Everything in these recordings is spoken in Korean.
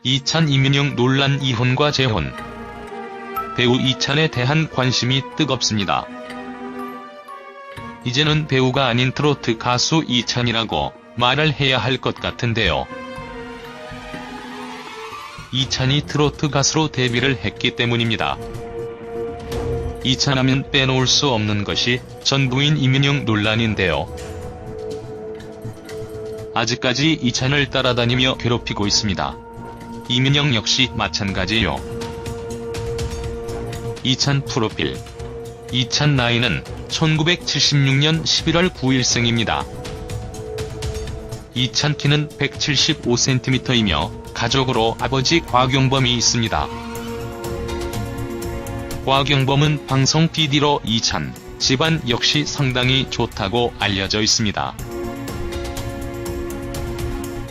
이찬 이민영 논란 이혼과 재혼. 배우 이찬에 대한 관심이 뜨겁습니다. 이제는 배우가 아닌 트로트 가수 이찬이라고 말을 해야 할 것 같은데요. 이찬이 트로트 가수로 데뷔를 했기 때문입니다. 이찬하면 빼놓을 수 없는 것이 전부인 이민영 논란인데요. 아직까지 이찬을 따라다니며 괴롭히고 있습니다. 이민영 역시 마찬가지요. 이찬 프로필. 이찬 나이는 1976년 11월 9일생입니다. 이찬 키는 175cm이며 가족으로 아버지 곽용범이 있습니다. 곽용범은 방송 PD로 이찬 집안 역시 상당히 좋다고 알려져 있습니다.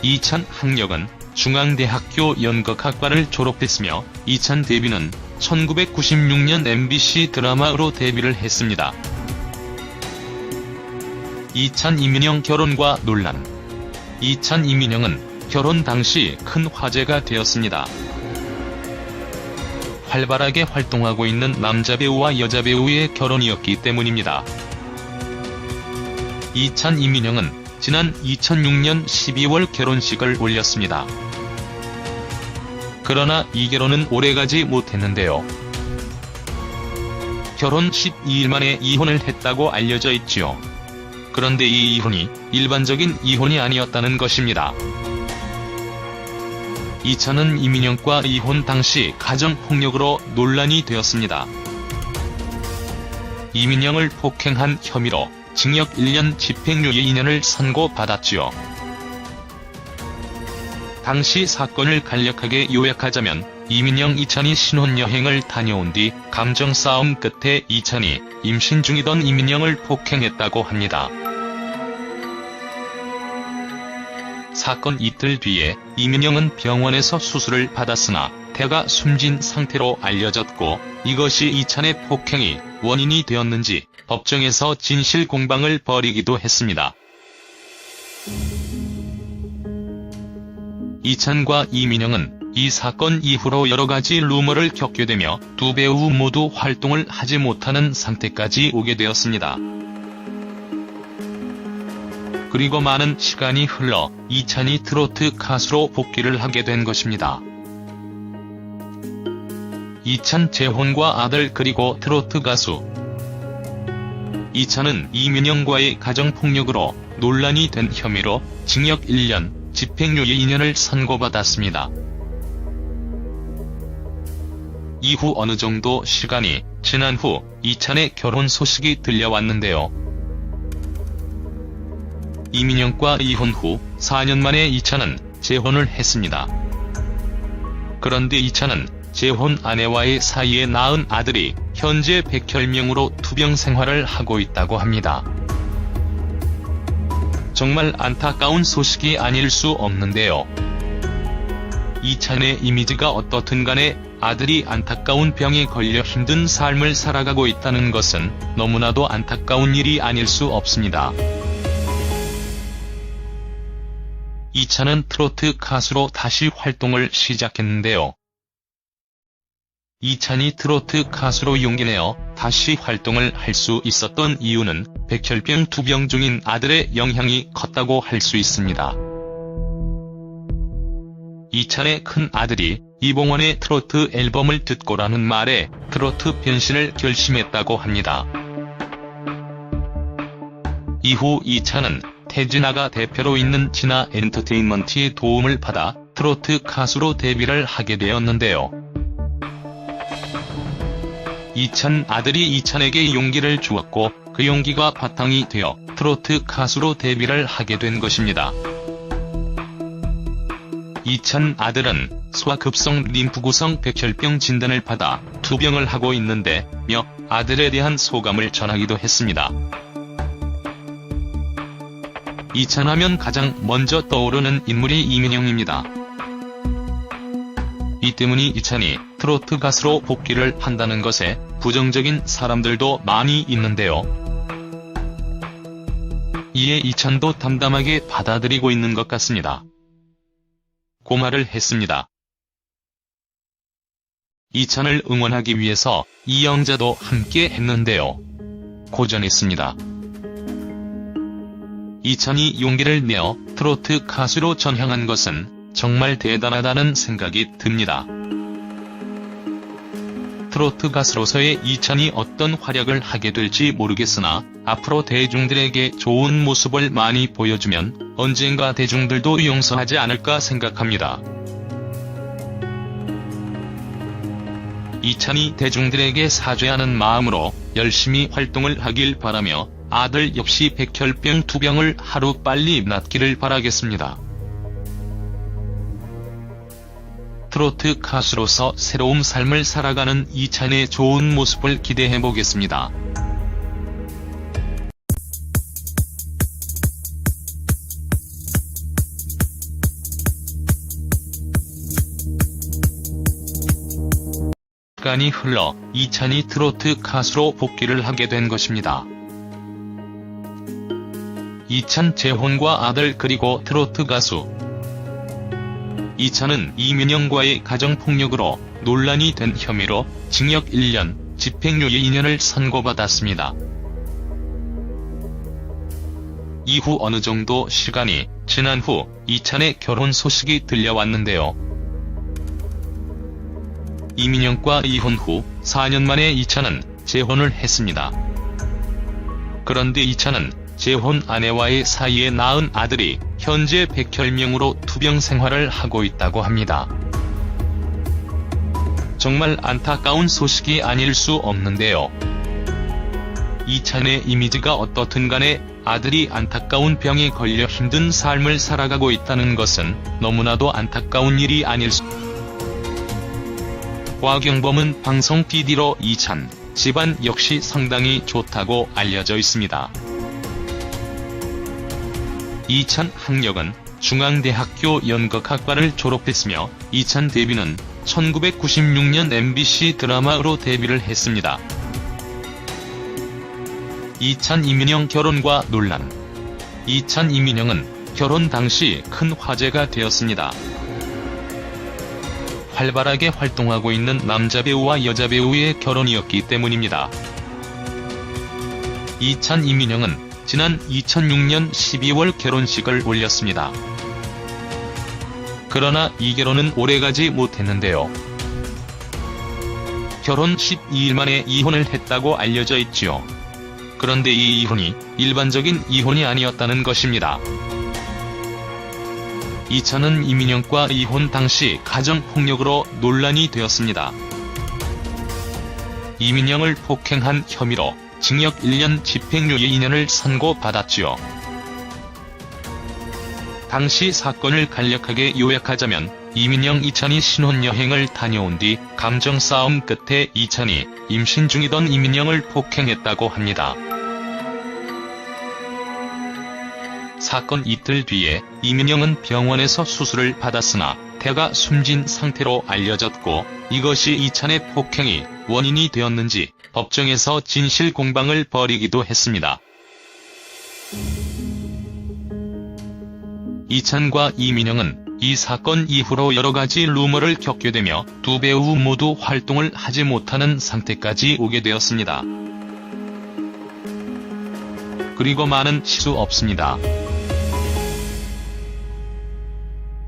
이찬 학력은 중앙대학교 연극학과를 졸업했으며 이찬 데뷔는 1996년 MBC 드라마로 데뷔를 했습니다. 이찬 이민영 결혼과 논란. 이찬 이민영은 결혼 당시 큰 화제가 되었습니다. 활발하게 활동하고 있는 남자 배우와 여자 배우의 결혼이었기 때문입니다. 이찬 이민영은 지난 2006년 12월 결혼식을 올렸습니다. 그러나 이 결혼은 오래가지 못했는데요. 결혼 12일 만에 이혼을 했다고 알려져 있지요. 그런데 이 이혼이 일반적인 이혼이 아니었다는 것입니다. 이찬은 이민영과 이혼 당시 가정폭력으로 논란이 되었습니다. 이민영을 폭행한 혐의로 징역 1년 집행유예 2년을 선고받았지요. 당시 사건을 간략하게 요약하자면 이민영 이찬이 신혼여행을 다녀온 뒤 감정싸움 끝에 이찬이 임신 중이던 이민영을 폭행했다고 합니다. 사건 이틀 뒤에 이민영은 병원에서 수술을 받았으나 태가 숨진 상태로 알려졌고 이것이 이찬의 폭행이 원인이 되었는지 법정에서 진실 공방을 벌이기도 했습니다. 이찬과 이민영은 이 사건 이후로 여러가지 루머를 겪게 되며 두 배우 모두 활동을 하지 못하는 상태까지 오게 되었습니다. 그리고 많은 시간이 흘러 이찬이 트로트 가수로 복귀를 하게 된 것입니다. 이찬 재혼과 아들 그리고 트로트 가수. 이찬은 이민영과의 가정폭력으로 논란이 된 혐의로 징역 1년, 집행유예 2년을 선고받았습니다. 이후 어느 정도 시간이 지난 후 이찬의 결혼 소식이 들려왔는데요. 이민영과 이혼 후 4년 만에 이찬은 재혼을 했습니다. 그런데 이찬은 재혼 아내와의 사이에 낳은 아들이 현재 백혈명으로 투병 생활을 하고 있다고 합니다. 정말 안타까운 소식이 아닐 수 없는데요. 이찬의 이미지가 어떻든 간에 아들이 안타까운 병에 걸려 힘든 삶을 살아가고 있다는 것은 너무나도 안타까운 일이 아닐 수 없습니다. 이찬은 트로트 가수로 다시 활동을 시작했는데요. 이찬이 트로트 가수로 용기 내어 다시 활동을 할 수 있었던 이유는 백혈병 투병 중인 아들의 영향이 컸다고 할 수 있습니다. 이찬의 큰 아들이 이봉원의 트로트 앨범을 듣고라는 말에 트로트 변신을 결심했다고 합니다. 이후 이찬은 태진아가 대표로 있는 진아 엔터테인먼트의 도움을 받아 트로트 가수로 데뷔를 하게 되었는데요. 이찬 아들이 이찬에게 용기를 주었고 그 용기가 바탕이 되어 트로트 가수로 데뷔를 하게 된 것입니다. 이찬 아들은 소아급성 림프구성 백혈병 진단을 받아 투병을 하고 있는데 며 아들에 대한 소감을 전하기도 했습니다. 이찬하면 가장 먼저 떠오르는 인물이 이민영입니다. 이 때문에 이찬이 트로트 가수로 복귀를 한다는 것에 부정적인 사람들도 많이 있는데요. 이에 이찬도 담담하게 받아들이고 있는 것 같습니다. 고말을 했습니다. 이찬을 응원하기 위해서 이영자도 함께 했는데요. 고전했습니다. 이찬이 용기를 내어 트로트 가수로 전향한 것은 정말 대단하다는 생각이 듭니다. 트로트 가수로서의 이찬이 어떤 활약을 하게 될지 모르겠으나 앞으로 대중들에게 좋은 모습을 많이 보여주면 언젠가 대중들도 용서하지 않을까 생각합니다. 이찬이 대중들에게 사죄하는 마음으로 열심히 활동을 하길 바라며 아들 역시 백혈병 2병을 하루빨리 낫기를 바라겠습니다. 트로트 가수로서 새로운 삶을 살아가는 이찬의 좋은 모습을 기대해보겠습니다. 시간이 흘러 이찬이 트로트 가수로 복귀를 하게 된 것입니다. 이찬 재혼과 아들 그리고 트로트 가수 이찬은 이민영과의 가정폭력으로 논란이 된 혐의로 징역 1년, 집행유예 2년을 선고받았습니다. 이후 어느 정도 시간이 지난 후 이찬의 결혼 소식이 들려왔는데요. 이민영과 이혼 후 4년 만에 이찬은 재혼을 했습니다. 그런데 이찬은 재혼 아내와의 사이에 낳은 아들이 현재 백혈병으로 투병 생활을 하고 있다고 합니다. 정말 안타까운 소식이 아닐 수 없는데요. 이찬의 이미지가 어떻든 간에 아들이 안타까운 병에 걸려 힘든 삶을 살아가고 있다는 것은 너무나도 안타까운 일이 아닐 수. 곽영범은 방송 PD로 이찬 집안 역시 상당히 좋다고 알려져 있습니다. 이찬 학력은 중앙대학교 연극학과를 졸업했으며 이찬 데뷔는 1996년 MBC 드라마로 데뷔를 했습니다. 이찬 이민영 결혼과 논란. 이찬 이민영은 결혼 당시 큰 화제가 되었습니다. 활발하게 활동하고 있는 남자 배우와 여자 배우의 결혼이었기 때문입니다. 이찬 이민영은 지난 2006년 12월 결혼식을 올렸습니다. 그러나 이 결혼은 오래가지 못했는데요. 결혼 12일 만에 이혼을 했다고 알려져 있지요. 그런데 이 이혼이 일반적인 이혼이 아니었다는 것입니다. 이찬은 이민영과 이혼 당시 가정폭력으로 논란이 되었습니다. 이민영을 폭행한 혐의로 징역 1년 집행유예 2년을 선고받았지요. 당시 사건을 간략하게 요약하자면 이민영 이찬이 신혼여행을 다녀온 뒤 감정싸움 끝에 이찬이 임신 중이던 이민영을 폭행했다고 합니다. 사건 이틀 뒤에 이민영은 병원에서 수술을 받았으나 태가 숨진 상태로 알려졌고 이것이 이찬의 폭행이 원인이 되었는지 법정에서 진실 공방을 벌이기도 했습니다. 이찬과 이민영은 이 사건 이후로 여러가지 루머를 겪게 되며 두 배우 모두 활동을 하지 못하는 상태까지 오게 되었습니다. 그리고 많은 실수 없습니다.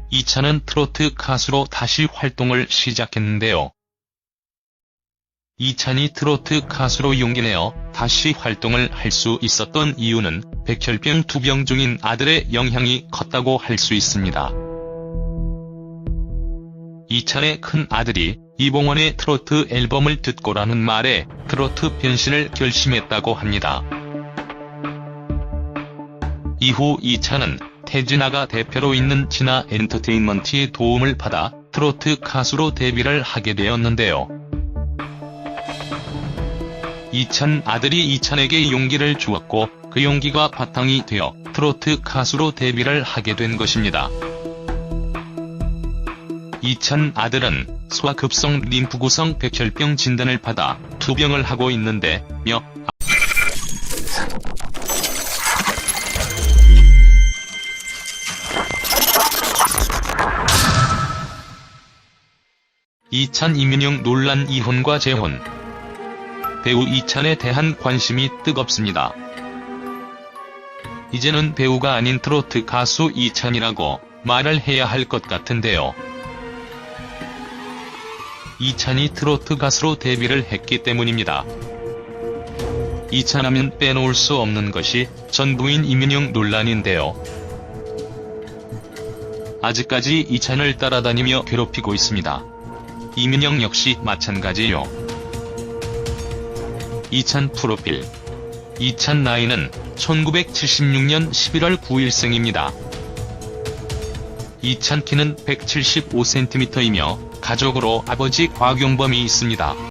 이찬은 트로트 가수로 다시 활동을 시작했는데요. 이찬이 트로트 가수로 용기내어 다시 활동을 할 수 있었던 이유는 백혈병 2병 중인 아들의 영향이 컸다고 할 수 있습니다. 이찬의 큰 아들이 이봉원의 트로트 앨범을 듣고라는 말에 트로트 변신을 결심했다고 합니다. 이후 이찬은 태진아가 대표로 있는 진아 엔터테인먼트의 도움을 받아 트로트 가수로 데뷔를 하게 되었는데요. 이찬 아들이 이찬에게 용기를 주었고 그 용기가 바탕이 되어 트로트 가수로 데뷔를 하게 된 것입니다. 이찬 아들은 소아급성 림프구성 백혈병 진단을 받아 투병을 하고 있는데 며 이찬 이민영 논란 이혼과 재혼. 배우 이찬에 대한 관심이 뜨겁습니다. 이제는 배우가 아닌 트로트 가수 이찬이라고 말을 해야 할 것 같은데요. 이찬이 트로트 가수로 데뷔를 했기 때문입니다. 이찬하면 빼놓을 수 없는 것이 전 부인 이민영 논란인데요. 아직까지 이찬을 따라다니며 괴롭히고 있습니다. 이민영 역시 마찬가지요. 이찬 프로필. 이찬 나이는 1976년 11월 9일생입니다. 이찬 키는 175cm이며 가족으로 아버지 곽용범이 있습니다.